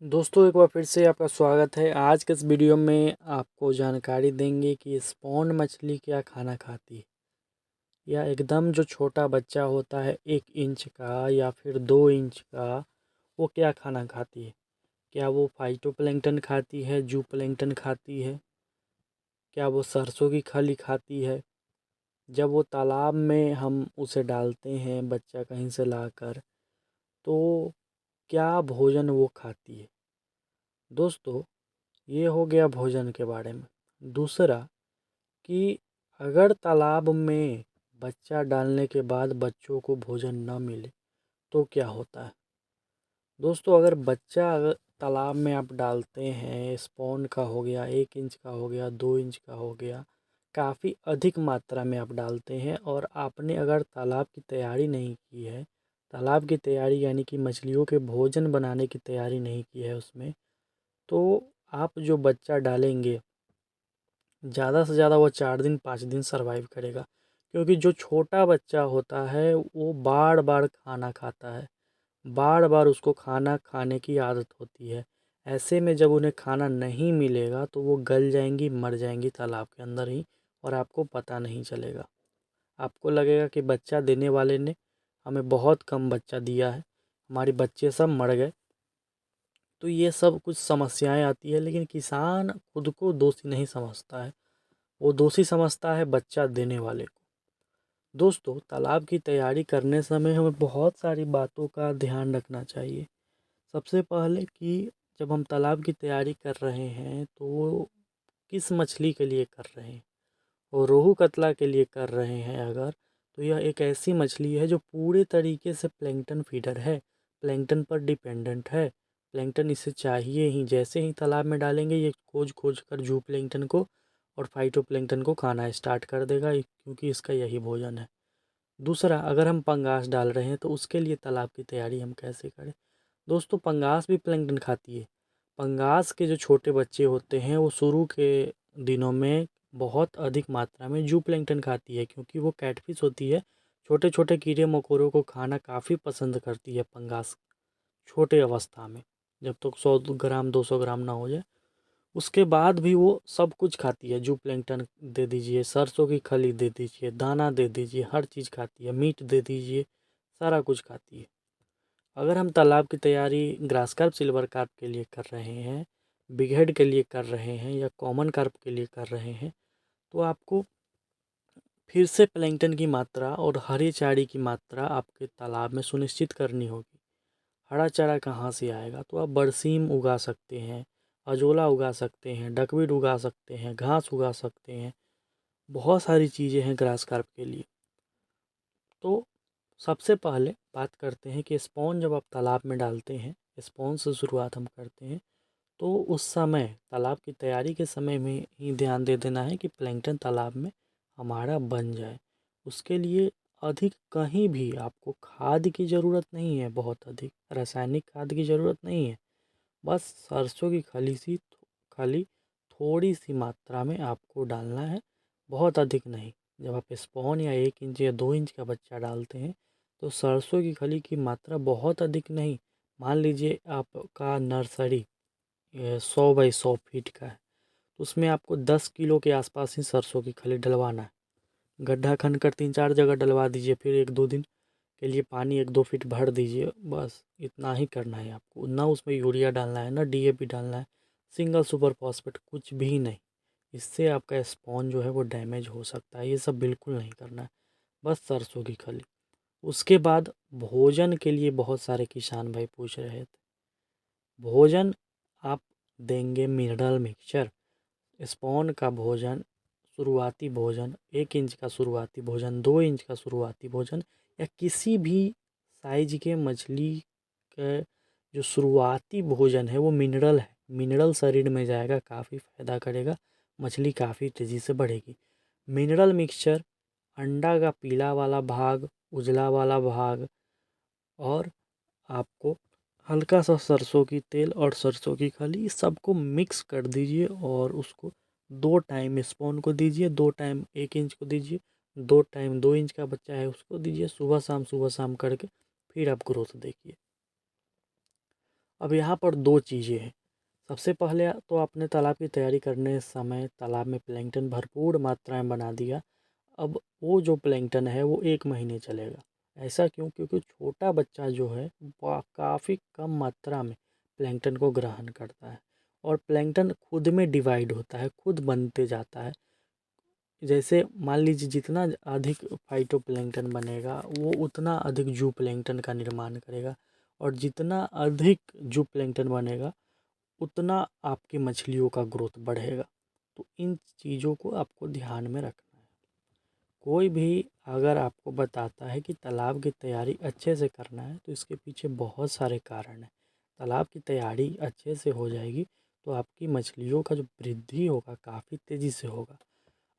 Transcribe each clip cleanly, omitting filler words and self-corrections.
दोस्तों एक बार फिर से आपका स्वागत है। आज के इस वीडियो में आपको जानकारी देंगे कि स्पॉन मछली क्या खाना खाती है। या एकदम जो छोटा बच्चा होता है 1 इंच का या फिर 2 इंच का, वो क्या खाना खाती है। क्या वो फाइटोप्लैंक्टन खाती है, जू प्लैंक्टन खाती है, क्या वो सरसों की खली खाती है। जब वो तालाब में हम उसे डालते हैं बच्चा कहीं से लाकर, तो क्या भोजन वो खाती है। दोस्तों ये हो गया भोजन के बारे में। दूसरा कि अगर तालाब में बच्चा डालने के बाद बच्चों को भोजन न मिले तो क्या होता है। दोस्तों अगर बच्चा अगर तालाब में आप डालते हैं, स्पॉन का हो गया, 1 इंच का हो गया, 2 इंच का हो गया, काफ़ी अधिक मात्रा में आप डालते हैं और आपने अगर तालाब की तैयारी नहीं की है, तालाब की तैयारी यानी कि मछलियों के भोजन बनाने की तैयारी नहीं की है उसमें, तो आप जो बच्चा डालेंगे ज़्यादा से ज़्यादा वो 4 दिन 5 दिन सर्वाइव करेगा। क्योंकि जो छोटा बच्चा होता है वो बार बार खाना खाता है, बार बार उसको खाना खाने की आदत होती है। ऐसे में जब उन्हें खाना नहीं मिलेगा तो वो गल जाएंगी, मर जाएंगी तालाब के अंदर ही, और आपको पता नहीं चलेगा। आपको लगेगा कि बच्चा देने वाले ने हमें बहुत कम बच्चा दिया है, हमारे बच्चे सब मर गए। तो ये सब कुछ समस्याएं आती है, लेकिन किसान खुद को दोषी नहीं समझता है, वो दोषी समझता है बच्चा देने वाले को। दोस्तों तालाब की तैयारी करने समय हमें बहुत सारी बातों का ध्यान रखना चाहिए। सबसे पहले कि जब हम तालाब की तैयारी कर रहे हैं तो वो किस मछली के लिए कर रहे हैं। वो रोहू कतला के लिए कर रहे हैं अगर, तो यह एक ऐसी मछली है जो पूरे तरीके से प्लैंकटन फीडर है, प्लैंकटन पर डिपेंडेंट है। प्लैंकटन इसे चाहिए ही, जैसे ही तालाब में डालेंगे ये खोज खोज कर जू प्लैंकटन को और फाइटोप्लैंक्टन को खाना स्टार्ट कर देगा, क्योंकि इसका यही भोजन है। दूसरा, अगर हम पंगास डाल रहे हैं तो उसके लिए तालाब की तैयारी हम कैसे करें। दोस्तों पंगास भी प्लैंक्टन खाती है। पंगास के जो छोटे बच्चे होते हैं वो शुरू के दिनों में बहुत अधिक मात्रा में जू प्लैंक्टन खाती है, क्योंकि वो कैटफिश होती है। छोटे छोटे कीड़े मकोड़ों को खाना काफ़ी पसंद करती है पंगास, छोटे अवस्था में, जब तक 100 ग्राम 200 ग्राम ना हो जाए। उसके बाद भी वो सब कुछ खाती है। जू प्लैंकटन दे दीजिए, सरसों की खली दे दीजिए, दाना दे दीजिए, हर चीज़ खाती है, मीट दे दीजिए, सारा कुछ खाती है। अगर हम तालाब की तैयारी ग्रास कार्प सिल्वर कार्प के लिए कर रहे हैं, बिग हेड के लिए कर रहे हैं या कॉमन कार्प के लिए कर रहे हैं, तो आपको फिर से प्लैंकटन की मात्रा और हरी चारी की मात्रा आपके तालाब में सुनिश्चित करनी होगी। हरा चारा कहाँ से आएगा, तो आप बरसीम उगा सकते हैं, अजोला उगा सकते हैं, डकवीड उगा सकते हैं, घास उगा सकते हैं, बहुत सारी चीज़ें हैं ग्रास कार्प के लिए। तो सबसे पहले बात करते हैं कि स्पॉन जब आप तालाब में डालते हैं, स्पॉन से शुरुआत हम करते हैं, तो उस समय तालाब की तैयारी के समय में ही ध्यान दे देना है कि प्लैंकटन तालाब में हमारा बन जाए। उसके लिए अधिक कहीं भी आपको खाद की ज़रूरत नहीं है, बहुत अधिक रासायनिक खाद की ज़रूरत नहीं है। बस सरसों की खली थोड़ी सी मात्रा में आपको डालना है, बहुत अधिक नहीं। जब आप स्पॉन या 1 इंच या 2 इंच का बच्चा डालते हैं तो सरसों की खली की मात्रा बहुत अधिक नहीं। मान लीजिए आपका नर्सरी 100 बाई 100 फीट का है, तो उसमें आपको 10 किलो के आसपास ही सरसों की खली डलवाना है। गड्ढा खन कर 3 4 जगह डलवा दीजिए, फिर 1 2 दिन के लिए पानी 1 2 फीट भर दीजिए। बस इतना ही करना है आपको, ना उसमें यूरिया डालना है, ना डीएपी डालना है, सिंगल सुपर फॉस्फेट कुछ भी नहीं। इससे आपका स्पॉन जो है वो डैमेज हो सकता है, ये सब बिल्कुल नहीं करना है। बस सरसों की खली। उसके बाद भोजन के लिए बहुत सारे किसान भाई पूछ रहे थे। भोजन आप देंगे मिनरल मिक्सचर। स्पॉन का भोजन, शुरुआती भोजन, 1 इंच का शुरुआती भोजन, 2 इंच का शुरुआती भोजन, या किसी भी साइज के मछली का जो शुरुआती भोजन है वो मिनरल है। मिनरल शरीर में जाएगा, काफ़ी फायदा करेगा, मछली काफ़ी तेज़ी से बढ़ेगी। मिनरल मिक्सचर, अंडा का पीला वाला भाग, उजला वाला भाग, और आपको हल्का सा सरसों की तेल और सरसों की खली, इस सबको मिक्स कर दीजिए और उसको 2 टाइम स्पॉन को दीजिए, 2 टाइम 1 इंच को दीजिए, 2 टाइम 2 इंच का बच्चा है उसको दीजिए, सुबह शाम करके फिर आप ग्रोथ देखिए। अब यहाँ पर 2 चीज़ें हैं। सबसे पहले तो आपने तालाब की तैयारी करने समय तालाब में प्लैंकटन भरपूर मात्रा में बना दिया। अब वो जो प्लैंकटन है वो 1 महीने चलेगा। ऐसा क्यों? क्योंकि छोटा बच्चा जो है काफ़ी कम मात्रा में प्लैंकटन को ग्रहण करता है और प्लैंकटन खुद में डिवाइड होता है, खुद बनते जाता है। जैसे मान लीजिए जितना अधिक फाइटोप्लैंक्टन बनेगा वो उतना अधिक जूप्लैंक्टन का निर्माण करेगा और जितना अधिक जूप्लैंक्टन बनेगा उतना आपकी मछलियों का ग्रोथ बढ़ेगा। तो इन चीज़ों को आपको ध्यान में रखना है। कोई भी अगर आपको बताता है कि तालाब की तैयारी अच्छे से करना है तो इसके पीछे बहुत सारे कारण हैं। तालाब की तैयारी अच्छे से हो जाएगी तो आपकी मछलियों का जो वृद्धि होगा काफ़ी तेज़ी से होगा।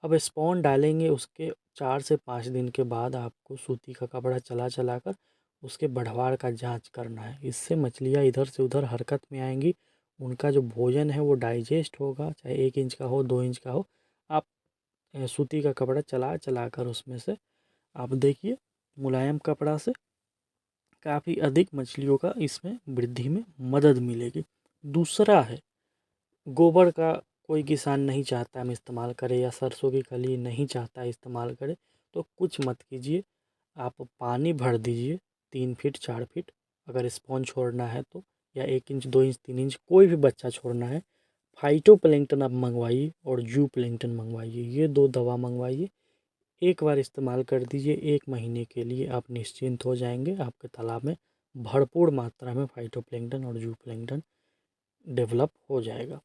अब स्पॉन डालेंगे उसके 4 से 5 दिन के बाद आपको सूती का कपड़ा चला कर उसके बढ़वार का जांच करना है। इससे मछलियाँ इधर से उधर हरकत में आएंगी, उनका जो भोजन है वो डाइजेस्ट होगा, चाहे 1 इंच का हो 2 इंच का हो। आप सूती का कपड़ा चला कर उसमें से आप देखिए मुलायम कपड़ा से काफ़ी अधिक मछलियों का इसमें वृद्धि में मदद मिलेगी। दूसरा है गोबर का। कोई किसान नहीं चाहता हम इस्तेमाल करें या सरसों की खली नहीं चाहता इस्तेमाल करें तो कुछ मत कीजिए। आप पानी भर दीजिए 3 फीट 4 फीट, अगर स्पॉन छोड़ना है तो, या 1 इंच 2 इंच 3 इंच कोई भी बच्चा छोड़ना है। फाइटोप्लैंक्टन आप मंगवाइए और जू प्लैंक्टन मंगवाइए, ये 2 दवा मंगवाइए। एक बार इस्तेमाल कर दीजिए, 1 महीने के लिए आप निश्चिंत हो जाएंगे। आपके तालाब में भरपूर मात्रा में फाइटोप्लैंक्टन और जू प्लैंक्टन डेवलप हो जाएगा।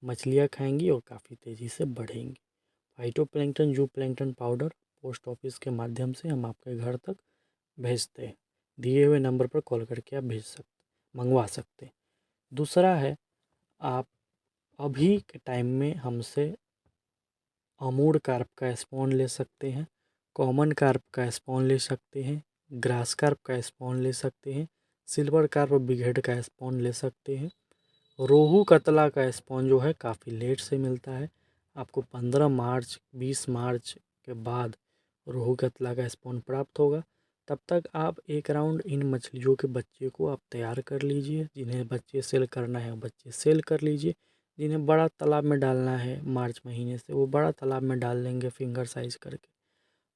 मछलियाँ खाएंगी और काफ़ी तेज़ी से बढ़ेंगी। फाइटोप्लैंक्टन जू प्लैंक्टन पाउडर पोस्ट ऑफिस के माध्यम से हम आपके घर तक भेजते हैं। दिए हुए नंबर पर कॉल करके आप मंगवा सकते हैं। दूसरा है, आप अभी के टाइम में हमसे अमूड कार्प का स्पॉन ले सकते हैं, कॉमन कार्प का स्पॉन ले सकते हैं, ग्रास कार्प का स्पॉन ले सकते हैं, सिल्वर कार्प बिगहेड का स्पॉन ले सकते हैं। रोहू कतला का स्पॉन जो है काफ़ी लेट से मिलता है। आपको 15 मार्च 20 मार्च के बाद रोहू कतला का स्पॉन प्राप्त होगा। तब तक आप एक राउंड इन मछलियों के बच्चे को आप तैयार कर लीजिए। जिन्हें बच्चे सेल करना है बच्चे सेल कर लीजिए। जिन्हें बड़ा तालाब में डालना है मार्च महीने से वो बड़ा तालाब में डाल लेंगे फिंगर साइज करके।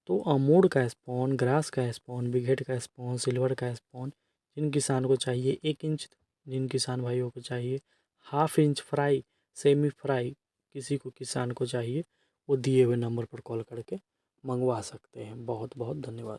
तो अमूड का स्पॉन, ग्रास का स्पॉन, बिगहेड का स्पॉन, सिल्वर का स्पॉन जिन किसान को चाहिए 1 इंच, जिन किसान भाइयों को चाहिए 1/2 इंच फ्राई, सेमी फ्राई किसी को किसान को चाहिए, वो दिए हुए नंबर पर कॉल करके मंगवा सकते हैं। बहुत बहुत धन्यवाद।